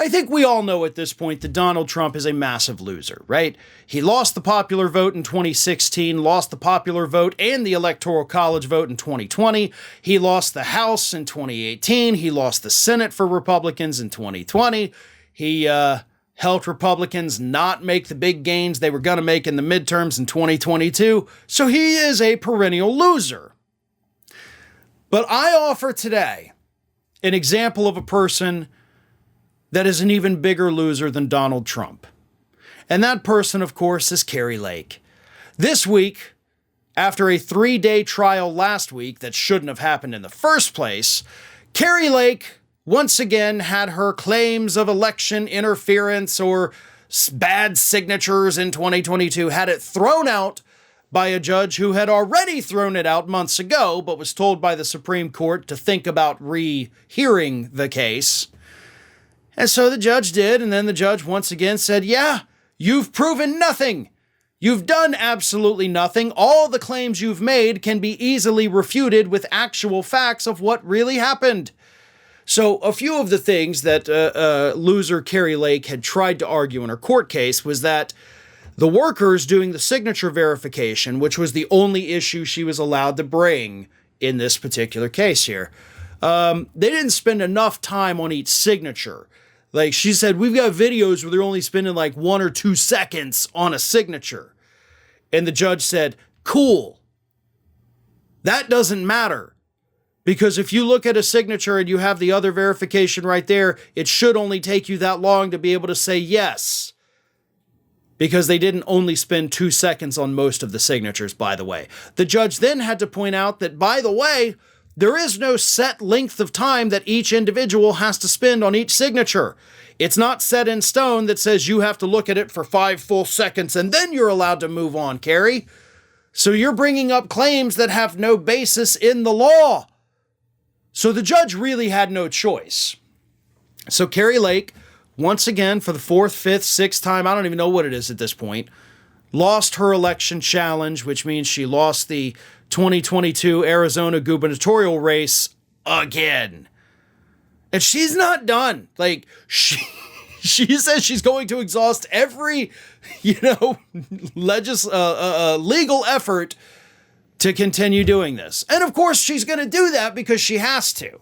I think we all know at this point that Donald Trump is a massive loser, right? He lost the popular vote in 2016, lost the popular vote and the electoral college vote in 2020. He lost the House in 2018. He lost the Senate for Republicans in 2020. He helped Republicans not make the big gains they were going to make in the midterms in 2022. So he is a perennial loser. But I offer today an example of a person that is an even bigger loser than Donald Trump. And that person, of course, is Carrie Lake. This week, after a 3-day trial last week that shouldn't have happened in the first place, Carrie Lake once again had her claims of election interference or bad signatures in 2022, had it thrown out by a judge who had already thrown it out months ago, but was told by the Supreme Court to think about rehearing the case. And so the judge did, and then the judge once again said, yeah, you've proven nothing. You've done absolutely nothing. All the claims you've made can be easily refuted with actual facts of what really happened. So a few of the things that loser Carrie Lake had tried to argue in her court case was that the workers doing the signature verification, which was the only issue she was allowed to bring in this particular case here, they didn't spend enough time on each signature. Like she said, we've got videos where they're only spending like 1 or 2 seconds on a signature. And the judge said, cool. That doesn't matter. Because if you look at a signature and you have the other verification right there, it should only take you that long to be able to say yes. Because they didn't only spend 2 seconds on most of the signatures, by the way. The judge then had to point out that, by the way, there is no set length of time that each individual has to spend on each signature. It's not set in stone that says you have to look at it for 5 full seconds and then you're allowed to move on, Carrie. So you're bringing up claims that have no basis in the law. So the judge really had no choice. So Carrie Lake, once again, for the 4th, 5th, 6th time, I don't even know what it is at this point, lost her election challenge, which means she lost the 2022 Arizona gubernatorial race again. And she's not done. Like, she says she's going to exhaust every, legal effort to continue doing this. And of course, she's going to do that because she has to.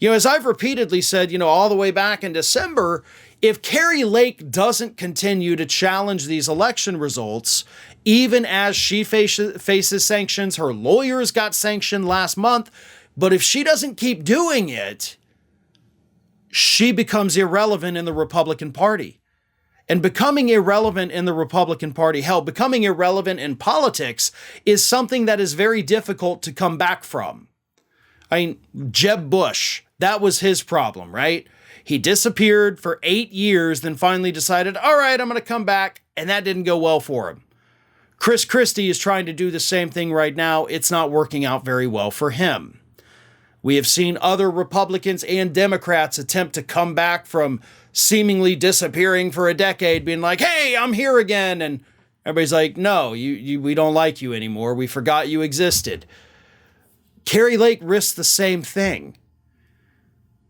As I've repeatedly said, all the way back in December, if Carrie Lake doesn't continue to challenge these election results, even as she faces sanctions, her lawyers got sanctioned last month, but if she doesn't keep doing it, she becomes irrelevant in the Republican Party. And becoming irrelevant in the Republican Party, hell, becoming irrelevant in politics is something that is very difficult to come back from. I mean, Jeb Bush, that was his problem, right? He disappeared for 8 years, then finally decided, all right, I'm going to come back. And that didn't go well for him. Chris Christie is trying to do the same thing right now. It's not working out very well for him. We have seen other Republicans and Democrats attempt to come back from seemingly disappearing for a decade, being like, hey, I'm here again. And everybody's like, no, we don't like you anymore. We forgot you existed. Carrie Lake risked the same thing.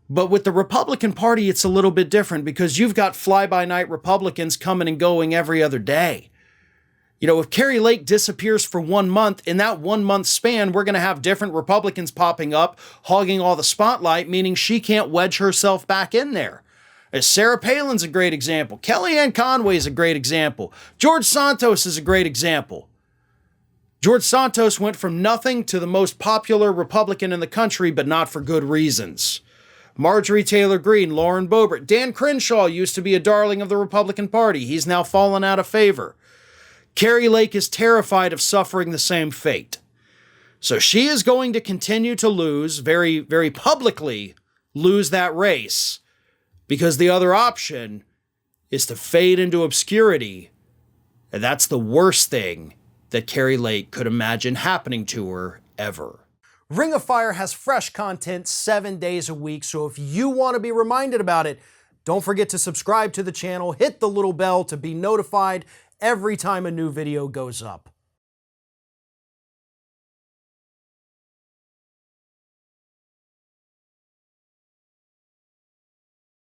But with the Republican Party, it's a little bit different because you've got fly-by-night Republicans coming and going every other day. If Carrie Lake disappears for 1 month, in that 1 month span, we're going to have different Republicans popping up, hogging all the spotlight, meaning she can't wedge herself back in there. Sarah Palin's a great example. Kellyanne Conway is a great example. George Santos is a great example. George Santos went from nothing to the most popular Republican in the country, but not for good reasons. Marjorie Taylor Greene, Lauren Boebert, Dan Crenshaw used to be a darling of the Republican Party. He's now fallen out of favor. Carrie Lake is terrified of suffering the same fate. So she is going to continue to lose, very, very publicly lose that race, because the other option is to fade into obscurity. And that's the worst thing that Carrie Lake could imagine happening to her ever. Ring of Fire has fresh content 7 days a week, so if you want to be reminded about it, don't forget to subscribe to the channel, hit the little bell to be notified every time a new video goes up.